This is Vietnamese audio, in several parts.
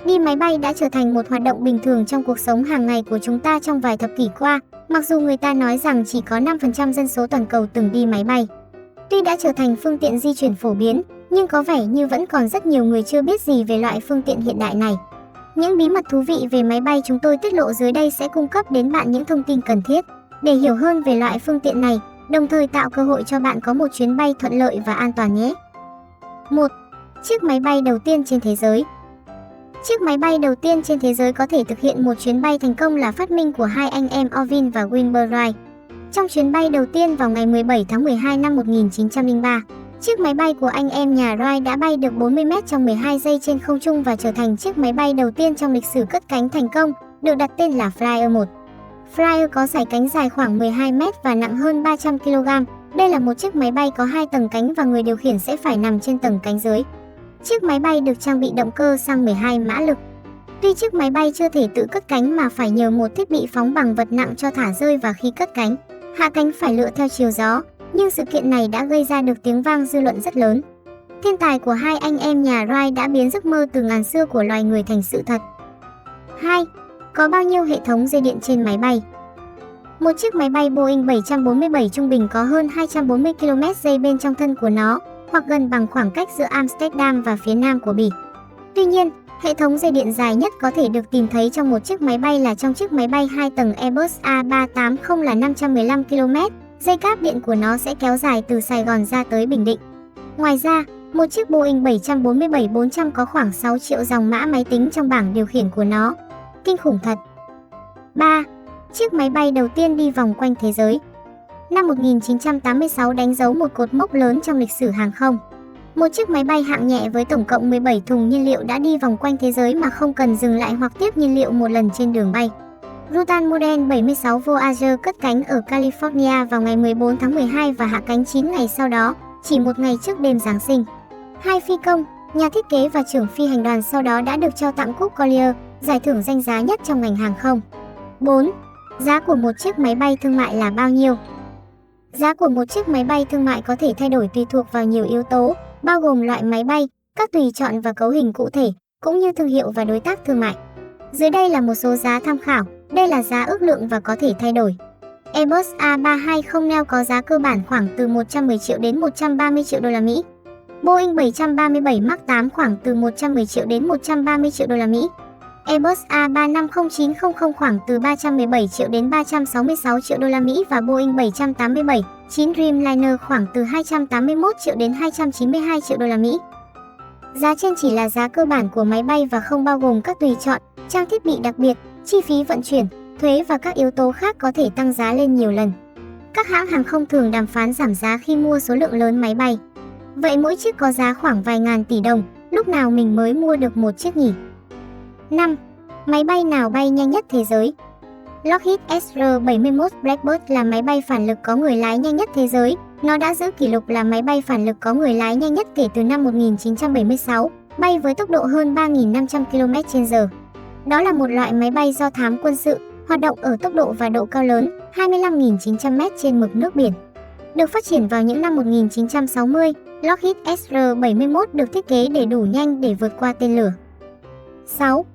Đi máy bay đã trở thành một hoạt động bình thường trong cuộc sống hàng ngày của chúng ta trong vài thập kỷ qua, mặc dù người ta nói rằng chỉ có 5% dân số toàn cầu từng đi máy bay. Tuy đã trở thành phương tiện di chuyển phổ biến, nhưng có vẻ như vẫn còn rất nhiều người chưa biết gì về loại phương tiện hiện đại này. Những bí mật thú vị về máy bay chúng tôi tiết lộ dưới đây sẽ cung cấp đến bạn những thông tin cần thiết để hiểu hơn về loại phương tiện này, đồng thời tạo cơ hội cho bạn có một chuyến bay thuận lợi và an toàn nhé. 1. Chiếc máy bay đầu tiên trên thế giới. Chiếc máy bay đầu tiên trên thế giới có thể thực hiện một chuyến bay thành công là phát minh của hai anh em Orville và Wilbur Wright. Trong chuyến bay đầu tiên vào ngày 17 tháng 12 năm 1903, chiếc máy bay của anh em nhà Wright đã bay được 40 m trong 12 giây trên không trung và trở thành chiếc máy bay đầu tiên trong lịch sử cất cánh thành công, được đặt tên là Flyer 1. Flyer có dải cánh dài khoảng 12 m và nặng hơn 300 kg. Đây là một chiếc máy bay có 2 tầng cánh và người điều khiển sẽ phải nằm trên tầng cánh dưới. Chiếc máy bay được trang bị động cơ xăng 12 mã lực. Tuy chiếc máy bay chưa thể tự cất cánh mà phải nhờ một thiết bị phóng bằng vật nặng cho thả rơi và khi cất cánh, hạ cánh phải lựa theo chiều gió, nhưng sự kiện này đã gây ra được tiếng vang dư luận rất lớn. Thiên tài của hai anh em nhà Wright đã biến giấc mơ từ ngàn xưa của loài người thành sự thật. 2. Có bao nhiêu hệ thống dây điện trên máy bay? Một chiếc máy bay Boeing 747 trung bình có hơn 240 km dây bên trong thân của nó, hoặc gần bằng khoảng cách giữa Amsterdam và phía nam của Bỉ. Tuy nhiên, hệ thống dây điện dài nhất có thể được tìm thấy trong một chiếc máy bay là trong chiếc máy bay 2 tầng Airbus A380 là 515 km, dây cáp điện của nó sẽ kéo dài từ Sài Gòn ra tới Bình Định. Ngoài ra, một chiếc Boeing 747-400 có khoảng 6 triệu dòng mã máy tính trong bảng điều khiển của nó. Kinh khủng thật. 3. Chiếc máy bay đầu tiên đi vòng quanh thế giới. Năm 1986 đánh dấu một cột mốc lớn trong lịch sử hàng không. Một chiếc máy bay hạng nhẹ với tổng cộng 17 thùng nhiên liệu đã đi vòng quanh thế giới mà không cần dừng lại hoặc tiếp nhiên liệu một lần trên đường bay. Rutan Model 76 Voyager cất cánh ở California vào ngày 14 tháng 12 và hạ cánh 9 ngày sau đó, chỉ một ngày trước đêm Giáng sinh. Hai phi công, nhà thiết kế và trưởng phi hành đoàn sau đó đã được trao tặng cúp Collier, giải thưởng danh giá nhất trong ngành hàng không. 4. Giá của một chiếc máy bay thương mại là bao nhiêu? Giá của một chiếc máy bay thương mại có thể thay đổi tùy thuộc vào nhiều yếu tố, bao gồm loại máy bay, các tùy chọn và cấu hình cụ thể, cũng như thương hiệu và đối tác thương mại. Dưới đây là một số giá tham khảo, đây là giá ước lượng và có thể thay đổi. Airbus A320 neo có giá cơ bản khoảng từ 110 triệu đến 130 triệu đô la Mỹ. Boeing 737 Max 8 khoảng từ 110 triệu đến 130 triệu đô la Mỹ. Airbus A350-900 khoảng từ 317 triệu đến 366 triệu đô la Mỹ và Boeing 787-9 Dreamliner khoảng từ 281 triệu đến 292 triệu đô la Mỹ. Giá trên chỉ là giá cơ bản của máy bay và không bao gồm các tùy chọn, trang thiết bị đặc biệt, chi phí vận chuyển, thuế và các yếu tố khác có thể tăng giá lên nhiều lần. Các hãng hàng không thường đàm phán giảm giá khi mua số lượng lớn máy bay. Vậy mỗi chiếc có giá khoảng vài ngàn tỷ đồng, lúc nào mình mới mua được một chiếc nhỉ? 5. Máy bay nào bay nhanh nhất thế giới? Lockheed SR-71 Blackbird là máy bay phản lực có người lái nhanh nhất thế giới. Nó đã giữ kỷ lục là máy bay phản lực có người lái nhanh nhất kể từ năm 1976, bay với tốc độ hơn 3.500 km/h. Đó là một loại máy bay do thám quân sự, hoạt động ở tốc độ và độ cao lớn, 25.900 m trên mực nước biển. Được phát triển vào những năm 1960, Lockheed SR-71 được thiết kế để đủ nhanh để vượt qua tên lửa. 6.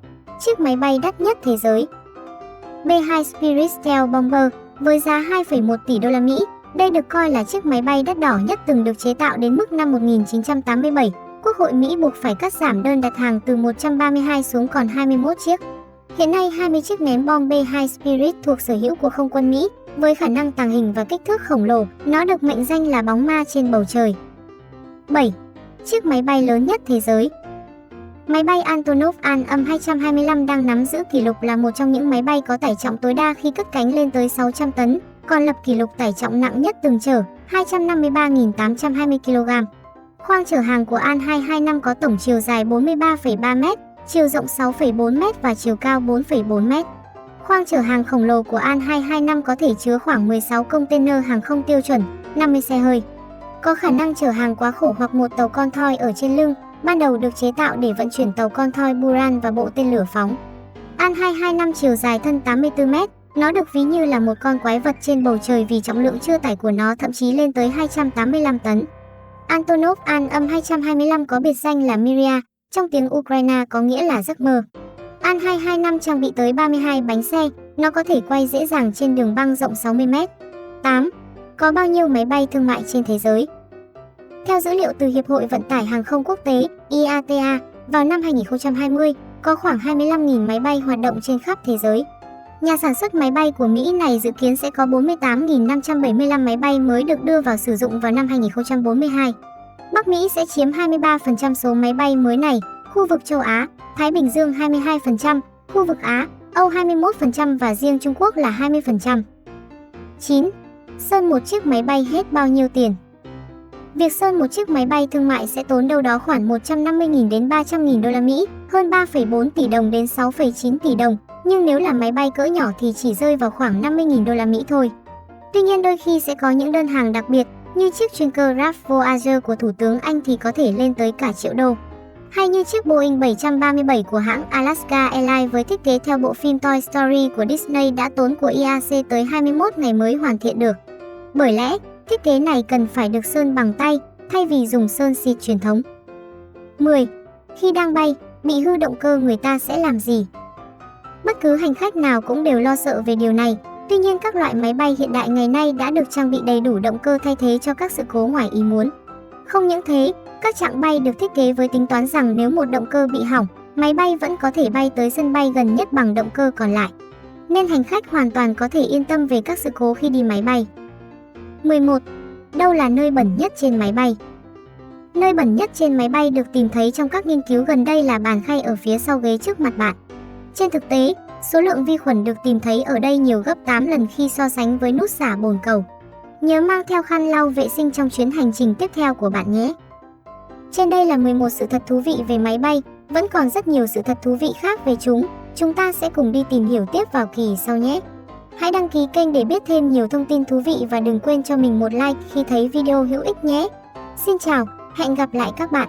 Chiếc máy bay đắt nhất thế giới. B-2 Spirit Stealth Bomber với giá 2,1 tỷ đô la Mỹ. Đây được coi là chiếc máy bay đắt đỏ nhất từng được chế tạo đến mức năm 1987. Quốc hội Mỹ buộc phải cắt giảm đơn đặt hàng từ 132 xuống còn 21 chiếc. Hiện nay 20 chiếc ném bom B-2 Spirit thuộc sở hữu của không quân Mỹ. Với khả năng tàng hình và kích thước khổng lồ, nó được mệnh danh là bóng ma trên bầu trời. 7. Chiếc máy bay lớn nhất thế giới. Máy bay Antonov An-225 đang nắm giữ kỷ lục là một trong những máy bay có tải trọng tối đa khi cất cánh lên tới 600 tấn, còn lập kỷ lục tải trọng nặng nhất từng chở 253.820 kg. Khoang chở hàng của An-225 có tổng chiều dài 43,3 m, chiều rộng 6,4 m và chiều cao 4,4 m. Khoang chở hàng khổng lồ của An-225 có thể chứa khoảng 16 container hàng không tiêu chuẩn, 50 xe hơi. Có khả năng chở hàng quá khổ hoặc một tàu con thoi ở trên lưng, ban đầu được chế tạo để vận chuyển tàu con thoi Buran và bộ tên lửa phóng. An-225 chiều dài thân 84 m, nó được ví như là một con quái vật trên bầu trời vì trọng lượng chưa tải của nó thậm chí lên tới 285 tấn. Antonov An-225 có biệt danh là Miria, trong tiếng Ukraine có nghĩa là giấc mơ. An225 trang bị tới 32 bánh xe, nó có thể quay dễ dàng trên đường băng rộng 60 m. 8. Có bao nhiêu máy bay thương mại trên thế giới? Theo dữ liệu từ Hiệp hội Vận tải Hàng không Quốc tế IATA, vào năm 2020, có khoảng 25.000 máy bay hoạt động trên khắp thế giới. Nhà sản xuất máy bay của Mỹ này dự kiến sẽ có 48.575 máy bay mới được đưa vào sử dụng vào năm 2042. Bắc Mỹ sẽ chiếm 23% số máy bay mới này, khu vực châu Á, Thái Bình Dương 22%, khu vực Á, Âu 21% và riêng Trung Quốc là 20%. 9. Sơn một chiếc máy bay hết bao nhiêu tiền? Việc sơn một chiếc máy bay thương mại sẽ tốn đâu đó khoảng 150.000 đến 300.000 đô la Mỹ, hơn 3,4 tỷ đồng đến 6,9 tỷ đồng, nhưng nếu là máy bay cỡ nhỏ thì chỉ rơi vào khoảng 50.000 đô la Mỹ thôi. Tuy nhiên đôi khi sẽ có những đơn hàng đặc biệt, như chiếc chuyên cơ Ralph Voyager của Thủ tướng Anh thì có thể lên tới cả triệu đô. Hay như chiếc Boeing 737 của hãng Alaska Airlines với thiết kế theo bộ phim Toy Story của Disney đã tốn của IAC tới 21 ngày mới hoàn thiện được. Bởi lẽ, thiết kế này cần phải được sơn bằng tay, thay vì dùng sơn xịt truyền thống. 10. Khi đang bay, bị hư động cơ người ta sẽ làm gì? Bất cứ hành khách nào cũng đều lo sợ về điều này. Tuy nhiên các loại máy bay hiện đại ngày nay đã được trang bị đầy đủ động cơ thay thế cho các sự cố ngoài ý muốn. Không những thế, các chặng bay được thiết kế với tính toán rằng nếu một động cơ bị hỏng, máy bay vẫn có thể bay tới sân bay gần nhất bằng động cơ còn lại. Nên hành khách hoàn toàn có thể yên tâm về các sự cố khi đi máy bay. 11. Đâu là nơi bẩn nhất trên máy bay? Nơi bẩn nhất trên máy bay được tìm thấy trong các nghiên cứu gần đây là bàn khay ở phía sau ghế trước mặt bạn. Trên thực tế, số lượng vi khuẩn được tìm thấy ở đây nhiều gấp 8 lần khi so sánh với nút xả bồn cầu. Nhớ mang theo khăn lau vệ sinh trong chuyến hành trình tiếp theo của bạn nhé. Trên đây là 11 sự thật thú vị về máy bay, vẫn còn rất nhiều sự thật thú vị khác về chúng. Chúng ta sẽ cùng đi tìm hiểu tiếp vào kỳ sau nhé. Hãy đăng ký kênh để biết thêm nhiều thông tin thú vị và đừng quên cho mình một like khi thấy video hữu ích nhé. Xin chào, hẹn gặp lại các bạn.